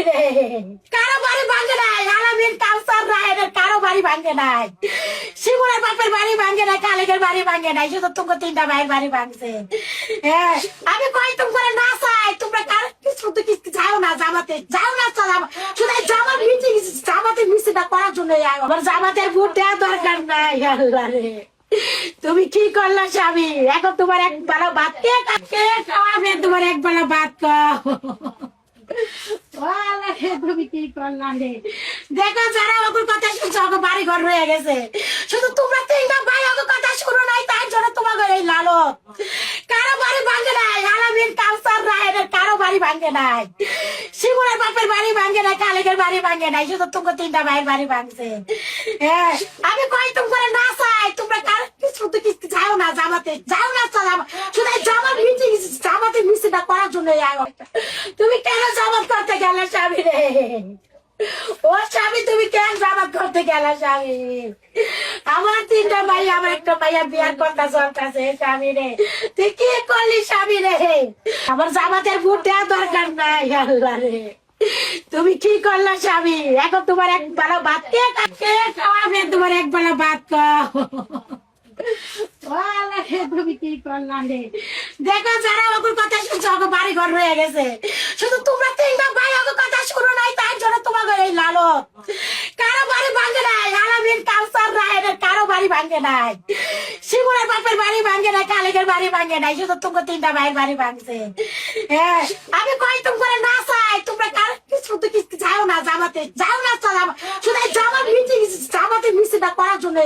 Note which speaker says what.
Speaker 1: রে, কারো বাড়ি ভাঙে নাই, আলামিন কাউসার রায়ের কারো বাড়ি ভাঙে নাই, শিমুলের বাপের বাড়ি ভাঙে নাই, কালেকের বাড়ি ভাঙে নাই, শুধু তোমাকে তিনটা ভাইয়ের বাড়ি ভাঙছে। হ্যাঁ, আমি কই তোমরা না চাই, তোমরা কার কিছু তো কিছু যাও না, জামাতে যাও না, শুধু এই জামাত মিটিং, জামাতে মিছিলটা করার জন্য আমার জামাতের ভোট দেওয়ার দরকার নাই। আল্লাহ রে, তুমি কি করলা স্বামী? এখন তোমার এক বেলা ভাত কে খাওয়াবে? তোমার এক বেলা ভাত খাও। তুমি কি করলা রে? দেখো, যারা ওগুর কথা শুনছো, ওকে বাড়ি ঘর রয়ে গেছে, শুধু তোমরা তিনটা ভাই ওকে কথা শুনো নাই, তার জন্য তোমাকে এই লালত। কারো বাড়ি ভাঙে নাই, আলামিন কাউসার রায়ের কারো বাড়ি ভাঙে নাই, শিমুলের বাপের বাড়ি ভাঙে নাই, কালেকের বাড়ি ভাঙে নাই, শুধু তোমাকে তিনটা ভাইয়ের বাড়ি ভাঙছে। হ্যাঁ, আমি কই তোমরা না চাই, তোমরা কার কিছু তো কিছু যাও না, জামাতে যাও না, শুধু এই জামাত মিটিং, জামাতে মিছিলটা করার জন্য তুমি কেন জামাত করতে গেলে স্বামী রে? ও স্বামী, তুমি কেন জামাত করতে গেলে স্বামী? আমার তিনটা ভাই, আমার একটা ভাইয়ার বিয়ার কথা চলতেছে স্বামী রে, তুই কি করলি স্বামী রে? আমার জামাতের ভোট দেওয়ার দরকার নাই। আল্লাহ রে, তুমি কি করলা স্বামী? এখন তোমার এক বেলা ভাত কে খাওয়াবে? তোমার এক বেলা ভাত খাও। তুমি কি করলা রে? দেখো, যারা ওগুর কথা শুনছো, ওকে বাড়ি ঘর রয়ে গেছে, শুধু তোমরা তিনটা ভাই ওকে কথা শুনো নাই, তার জন্য তোমাকে এই লালত। কারো বাড়ি ভাঙে নাই, আলামিন কাউসার রায়ের কারো বাড়ি ভাঙে নাই, শিমুলের বাপের বাড়ি ভাঙে নাই, কালেকের বাড়ি ভাঙে নাই, শুধু তোমাকে তিনটা ভাইয়ের বাড়ি ভাঙছে। হ্যাঁ, আমি কই তোমরা না চাই, তোমরা কার কিছু তো কিছু যাও না, জামাতে যাও না, শুধু এই জামাত মিটিং, জামাতে মিছিলটা করার জন্য